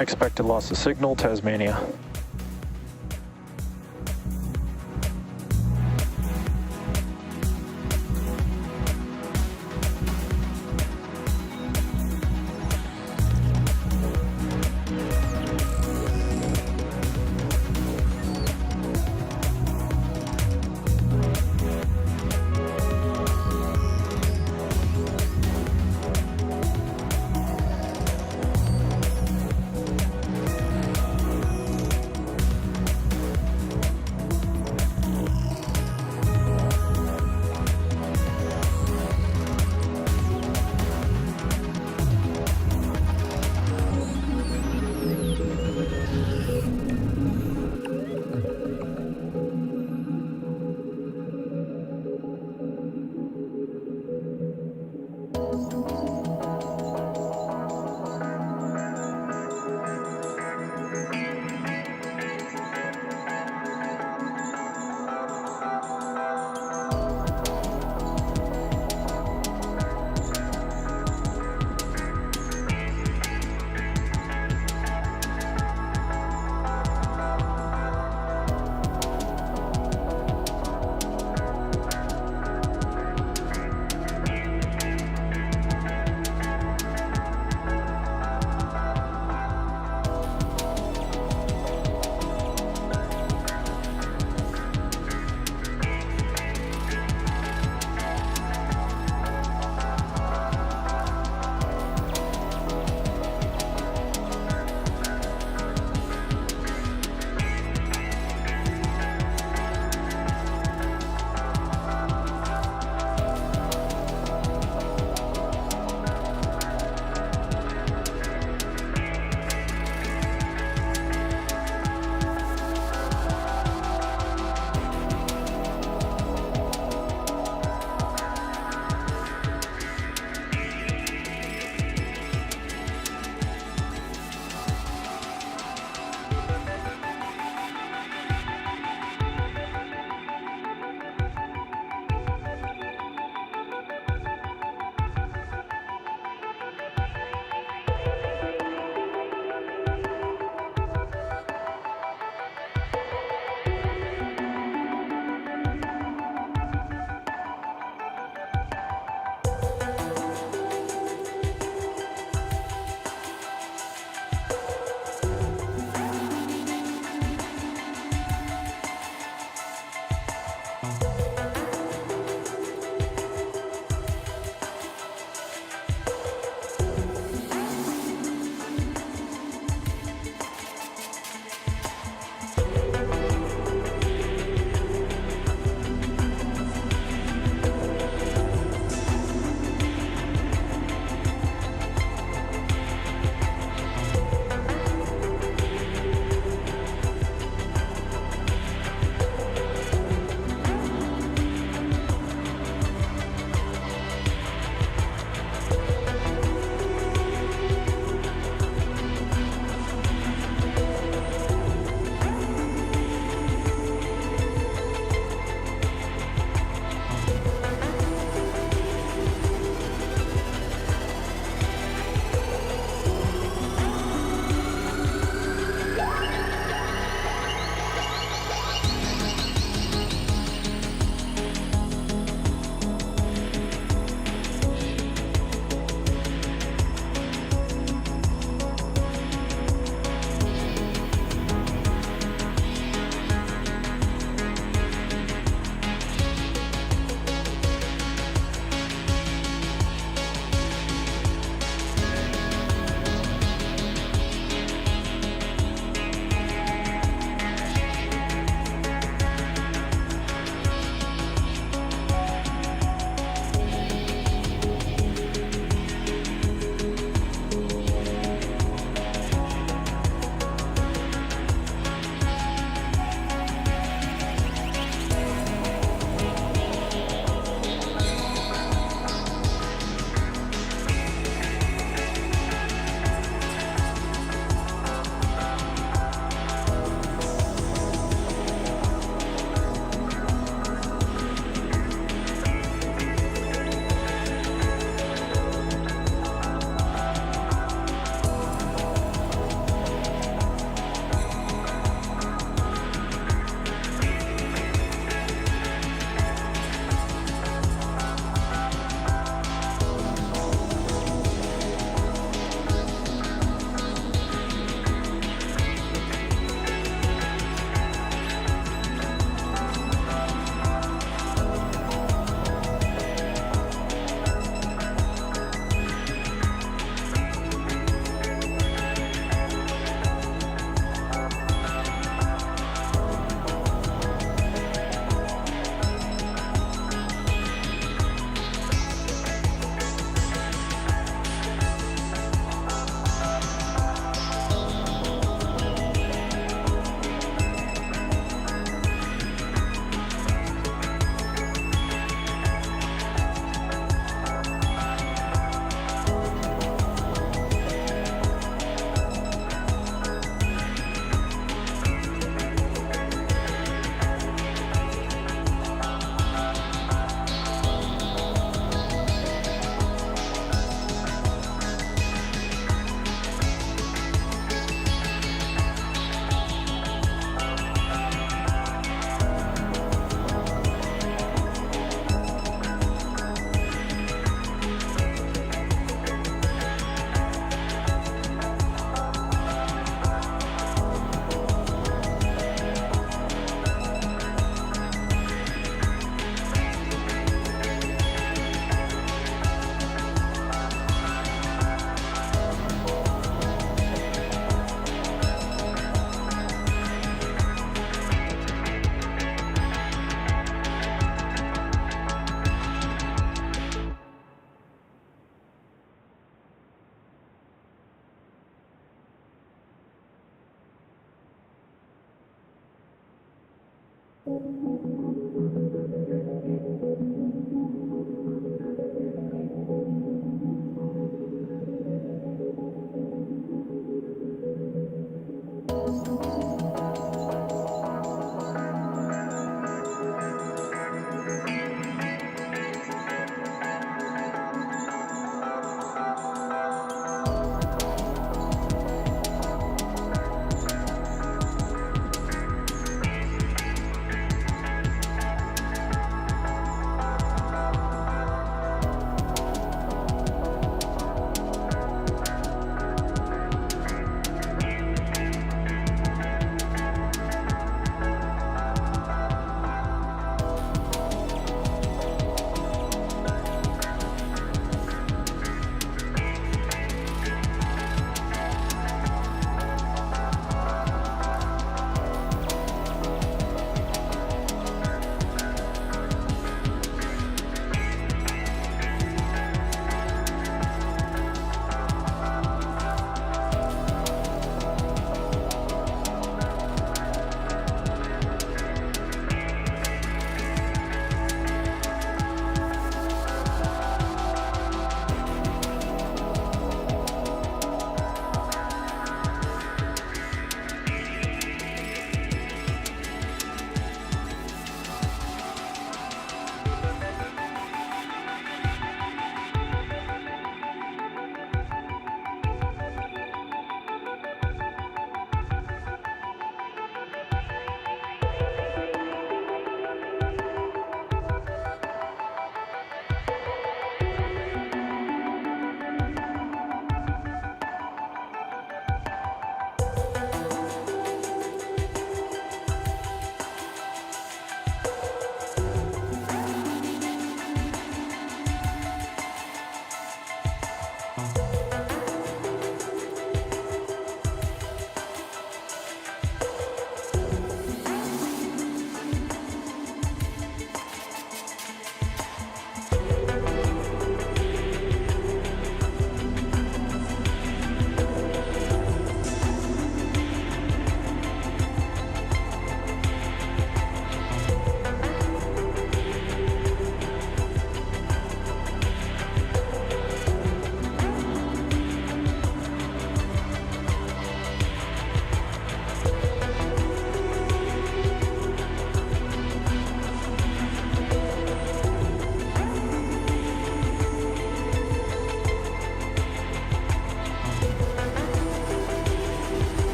Expected loss of signal, Tasmania.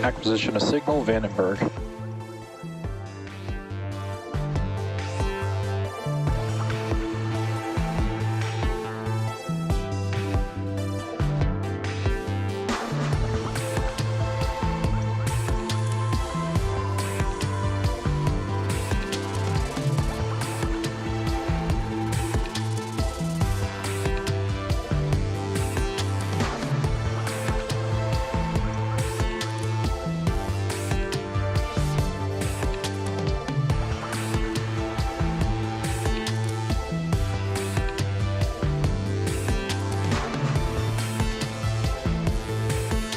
Acquisition of signal, Vandenberg.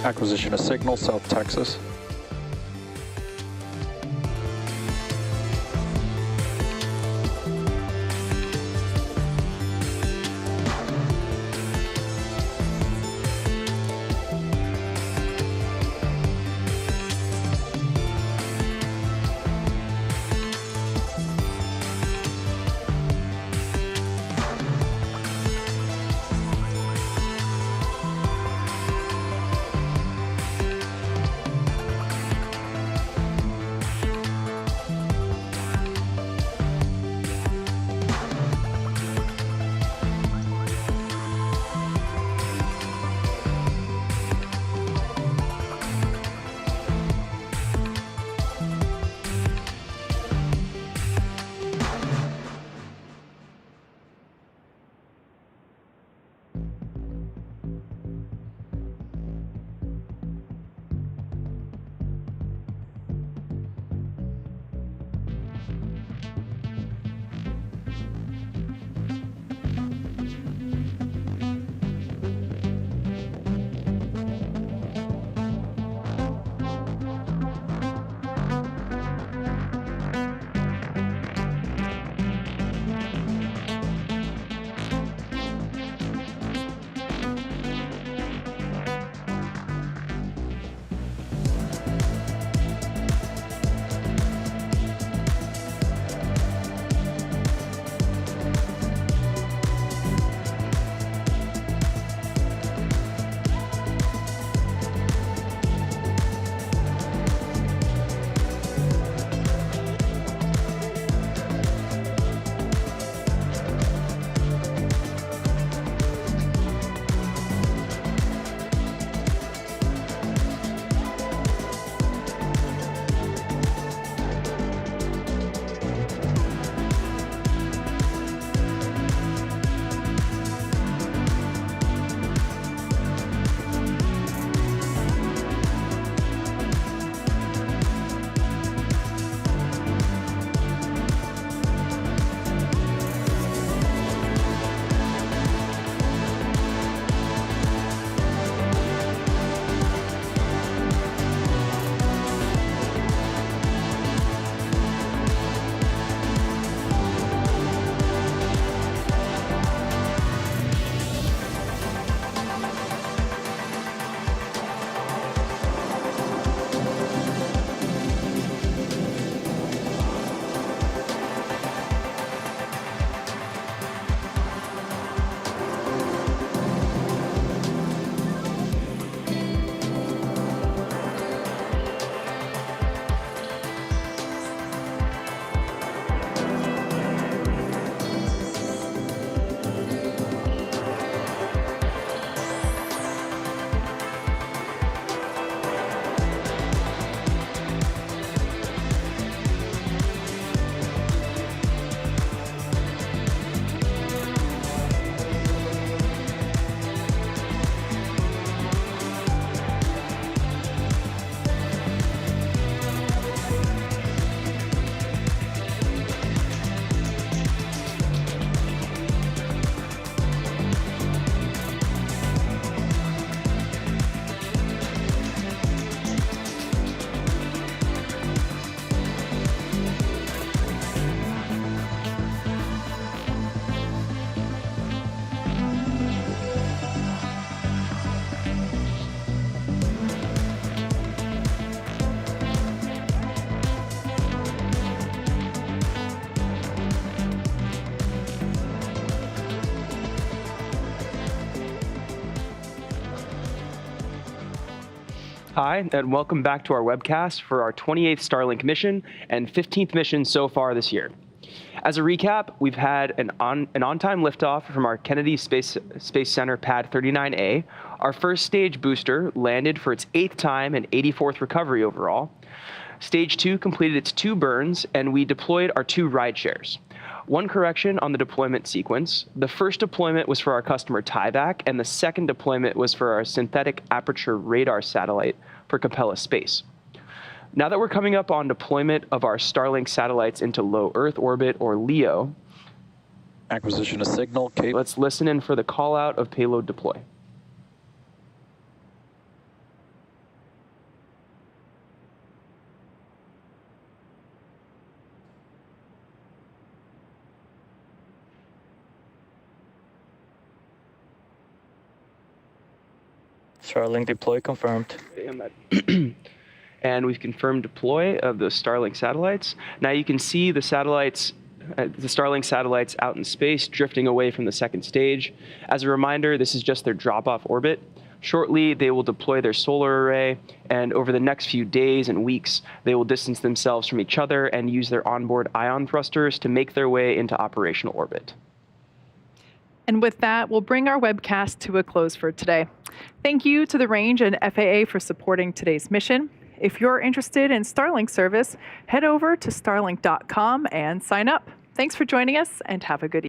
Acquisition of signal, South Texas. Hi, and welcome back to our webcast for our 28th Starlink mission and 15th mission so far this year. As a recap, we've had an on-time liftoff from our Kennedy Space Center Pad 39A. Our first stage booster landed for its 8th time and 84th recovery overall. Stage 2 completed its 2 burns, and we deployed our 2 ride shares. One correction on the deployment sequence. The first deployment was for our customer tieback, and the second deployment was for our synthetic aperture radar satellite for Capella Space. Now that we're coming up on deployment of our Starlink satellites into low Earth orbit, or LEO, Acquisition of signal, Cape. let's listen in for the call out of payload deploy. Starlink deploy confirmed. And we've confirmed deploy of the Starlink satellites. Now you can see the satellites, the Starlink satellites out in space drifting away from the second stage. As a reminder, this is just their drop-off orbit. Shortly, they will deploy their solar array, and over the next few days and weeks, they will distance themselves from each other and use their onboard ion thrusters to make their way into operational orbit. And with that, we'll bring our webcast to a close for today. Thank you to the Range and FAA for supporting today's mission. If you're interested in Starlink service, head over to starlink.com and sign up. Thanks for joining us, and have a good evening.